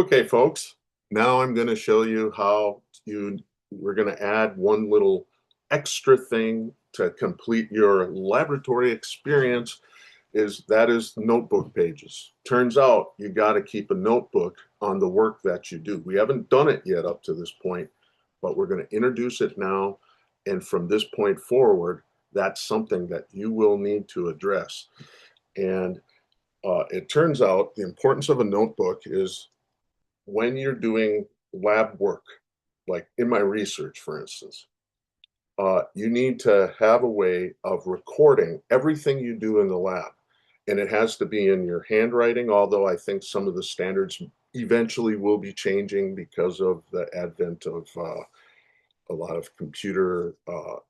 Okay, folks, now I'm going to show you how we're going to add one little extra thing to complete your laboratory experience is notebook pages. Turns out you got to keep a notebook on the work that you do. We haven't done it yet up to this point, but we're going to introduce it now. And from this point forward, that's something that you will need to address. And it turns out the importance of a notebook is when you're doing lab work, like in my research, for instance, you need to have a way of recording everything you do in the lab. And it has to be in your handwriting, although I think some of the standards eventually will be changing because of the advent of a lot of computer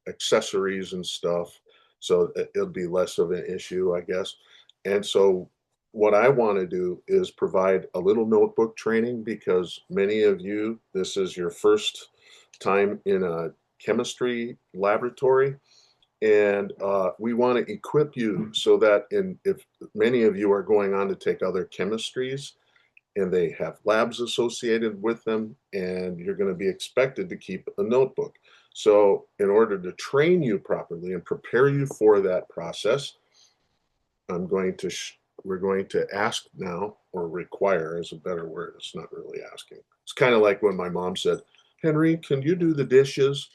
accessories and stuff. So it'll be less of an issue, I guess. And so what I want to do is provide a little notebook training because many of you, this is your first time in a chemistry laboratory. And we want to equip you so that if many of you are going on to take other chemistries, and they have labs associated with them, and you're going to be expected to keep a notebook. So in order to train you properly and prepare you for that process, I'm going to we're going to ask now, or require is a better word. It's not really asking. It's kind of like when my mom said, Henry, can you do the dishes?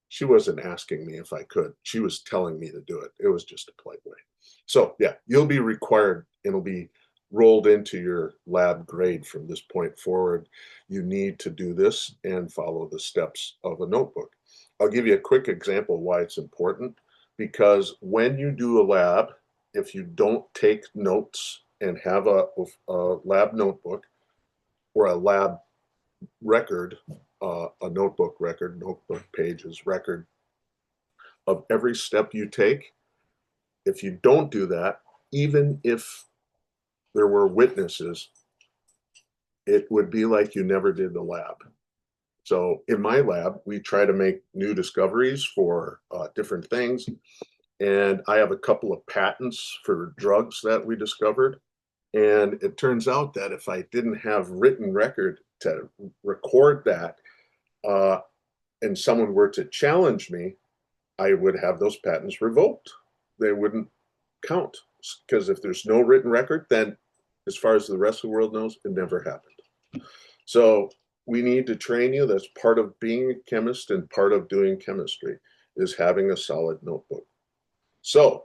She wasn't asking me if I could. She was telling me to do it. It was just a polite way. So yeah, you'll be required. It'll be rolled into your lab grade from this point forward. You need to do this and follow the steps of a notebook. I'll give you a quick example why it's important. Because when you do a lab, if you don't take notes and have a lab notebook or a lab record, a notebook record, notebook pages record of every step you take, if you don't do that, even if there were witnesses, it would be like you never did the lab. So in my lab, we try to make new discoveries for different things. And I have a couple of patents for drugs that we discovered. And it turns out that if I didn't have written record to record that, and someone were to challenge me, I would have those patents revoked. They wouldn't count because if there's no written record, then as far as the rest of the world knows, it never happened. So we need to train you. That's part of being a chemist and part of doing chemistry is having a solid notebook. So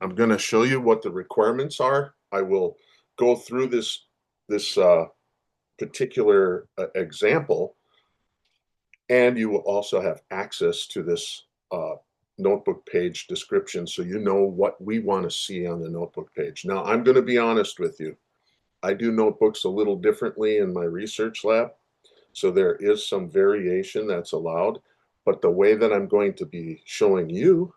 I'm going to show you what the requirements are. I will go through this particular example, and you will also have access to this notebook page description so you know what we want to see on the notebook page. Now, I'm going to be honest with you. I do notebooks a little differently in my research lab, so there is some variation that's allowed, but the way that I'm going to be showing you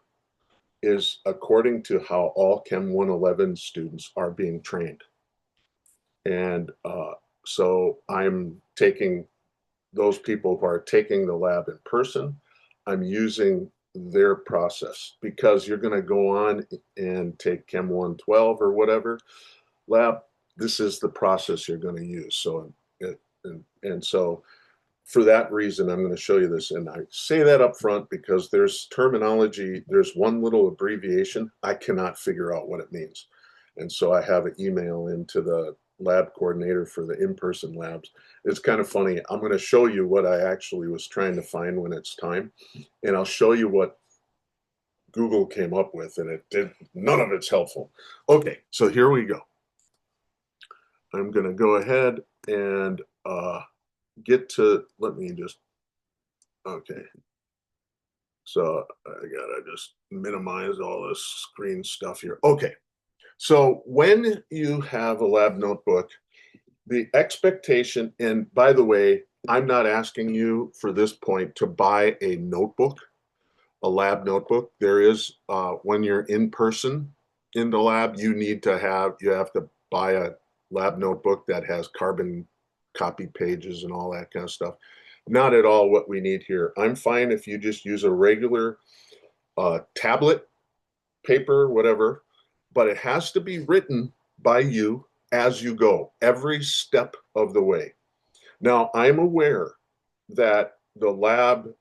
is according to how all Chem 111 students are being trained. And so I'm taking those people who are taking the lab in person, I'm using their process because you're going to go on and take Chem 112 or whatever lab. This is the process you're going to use. So, and so for that reason, I'm going to show you this. And I say that up front because there's terminology, there's one little abbreviation. I cannot figure out what it means. And so I have an email into the lab coordinator for the in-person labs. It's kind of funny. I'm going to show you what I actually was trying to find when it's time. And I'll show you what Google came up with, and it did none of it's helpful. Okay, so here we go. I'm going to go ahead and get to, let me just, okay. So I gotta just minimize all this screen stuff here. Okay, so when you have a lab notebook, the expectation, and by the way, I'm not asking you for this point to buy a notebook, a lab notebook. There is, when you're in person in the lab, you have to buy a lab notebook that has carbon copy pages and all that kind of stuff. Not at all what we need here. I'm fine if you just use a regular tablet, paper, whatever, but it has to be written by you as you go, every step of the way. Now, I'm aware that the lab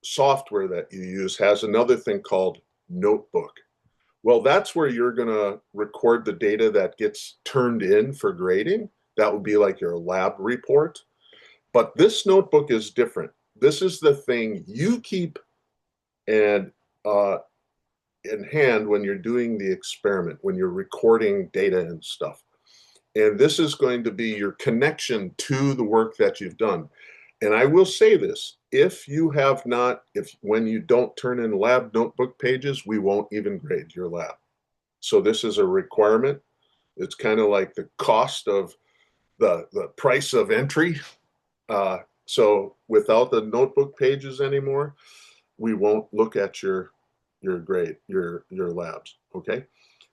software that you use has another thing called Notebook. Well, that's where you're going to record the data that gets turned in for grading. That would be like your lab report. But this notebook is different. This is the thing you keep and in hand when you're doing the experiment, when you're recording data and stuff. And this is going to be your connection to the work that you've done. And I will say this, if you have not, if when you don't turn in lab notebook pages, we won't even grade your lab. So this is a requirement. It's kind of like the cost of the price of entry. So without the notebook pages anymore, we won't look at your grade, your labs. Okay.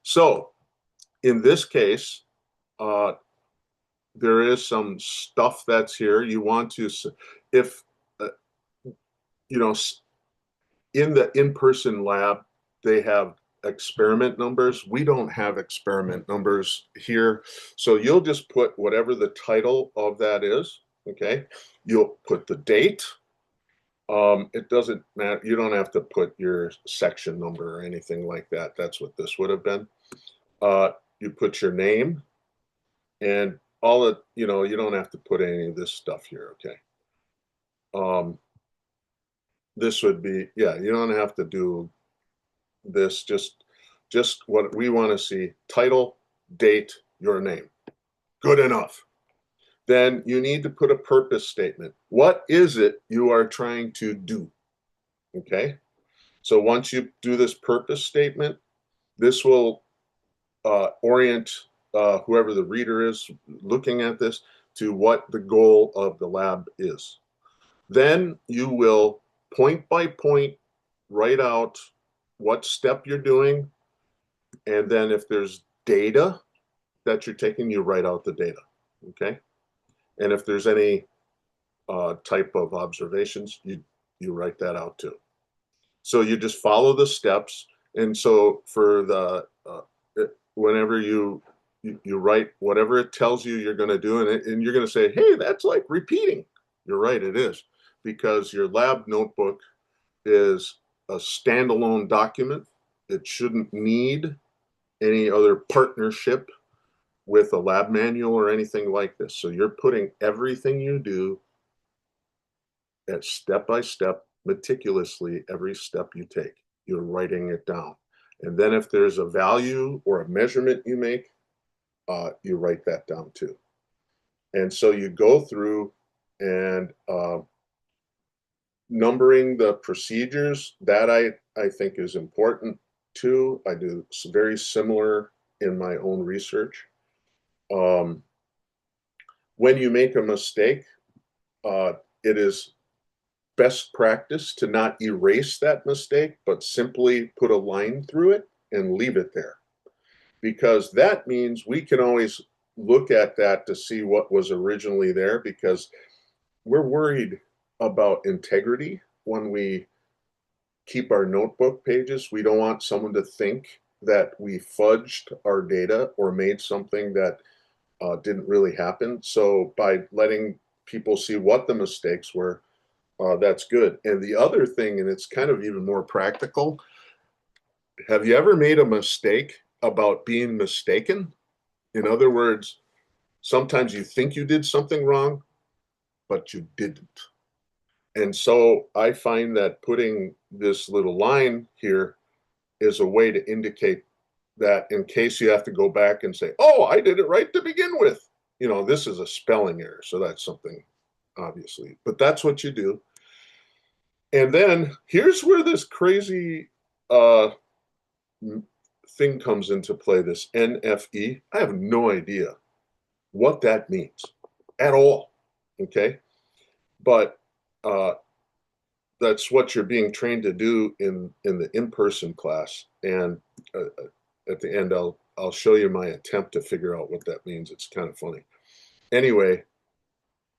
So in this case, there is some stuff that's here. You want to, if you know, in the in-person lab, they have experiment numbers. We don't have experiment numbers here. So you'll just put whatever the title of that is. Okay. You'll put the date. It doesn't matter. You don't have to put your section number or anything like that. That's what this would have been. You put your name and all the, you know, you don't have to put any of this stuff here. Okay. This would be, yeah, you don't have to do this, just what we want to see: title, date, your name. Good enough. Then you need to put a purpose statement. What is it you are trying to do? Okay. So once you do this purpose statement, this will orient whoever the reader is looking at this to what the goal of the lab is. Then you will point by point write out what step you're doing, and then if there's data that you're taking, you write out the data. Okay. And if there's any type of observations, you write that out too. So you just follow the steps. And so for the whenever you write whatever it tells you you're going to do, and you're going to say, hey, that's like repeating. You're right, it is, because your lab notebook is a standalone document. It shouldn't need any other partnership with a lab manual or anything like this. So you're putting everything you do at step by step, meticulously, every step you take. You're writing it down. And then if there's a value or a measurement you make, you write that down too. And so you go through and numbering the procedures, that I think is important too. I do very similar in my own research. When you make a mistake, it is best practice to not erase that mistake, but simply put a line through it and leave it there. Because that means we can always look at that to see what was originally there, because we're worried about integrity when we keep our notebook pages. We don't want someone to think that we fudged our data or made something that didn't really happen. So by letting people see what the mistakes were, that's good. And the other thing, and it's kind of even more practical, have you ever made a mistake about being mistaken? In other words, sometimes you think you did something wrong, but you didn't. And so I find that putting this little line here is a way to indicate that in case you have to go back and say, oh, I did it right to begin with. You know, this is a spelling error. So that's something, obviously, but that's what you do. And then here's where this crazy thing comes into play, this NFE. I have no idea what that means at all. Okay. But that's what you're being trained to do in the in-person class. And at the end, I'll show you my attempt to figure out what that means. It's kind of funny. Anyway,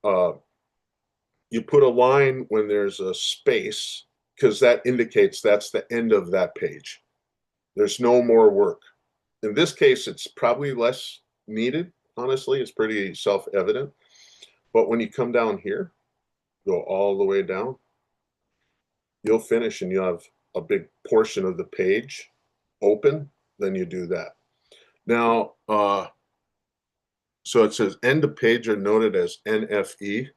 you put a line when there's a space, because that indicates that's the end of that page. There's no more work. In this case, it's probably less needed, honestly. It's pretty self-evident. But when you come down here, go all the way down, you'll finish and you'll have a big portion of the page open, then you do that. Now, so it says end of page are noted as NFE.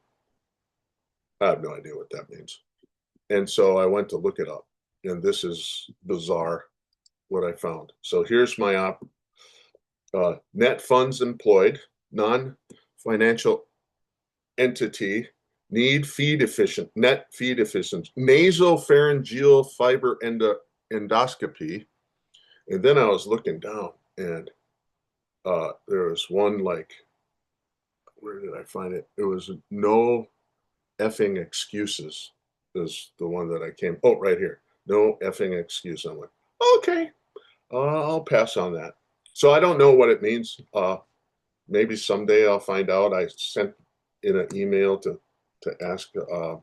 I have no idea what that means. And so I went to look it up, and this is bizarre what I found. So here's my net funds employed, non-financial entity, need feed efficient, net feed efficient, nasopharyngeal fiber endoscopy. And then I was looking down, and there was one like, where did I find it? It was no effing excuses is the one that I came. Oh, right here. No effing excuse. I'm like, okay, I'll pass on that. So I don't know what it means. Maybe someday I'll find out. I sent in an email to ask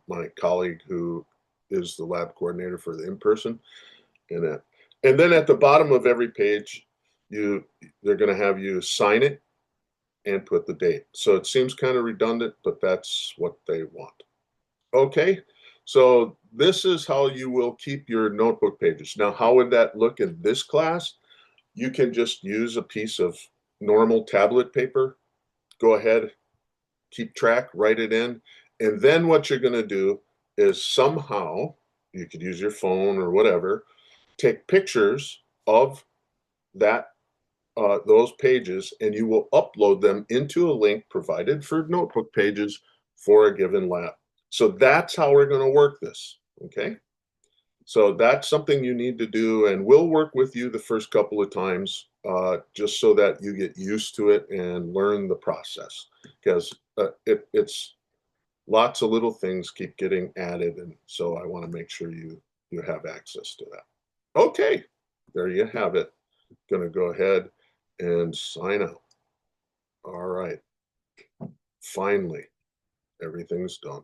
my colleague who is the lab coordinator for the in-person, and then at the bottom of every page, they're going to have you sign it and put the date. So it seems kind of redundant, but that's what they want. Okay, so this is how you will keep your notebook pages. Now, how would that look in this class? You can just use a piece of normal tablet paper. Go ahead, keep track, write it in. And then what you're going to do is somehow, you could use your phone or whatever, take pictures of that those pages, and you will upload them into a link provided for notebook pages for a given lab. So that's how we're going to work this, okay? So that's something you need to do, and we'll work with you the first couple of times just so that you get used to it and learn the process, because it's lots of little things keep getting added, and so I want to make sure you have access to that. Okay, there you have it. Going to go ahead and sign out. All right. Finally, everything's done.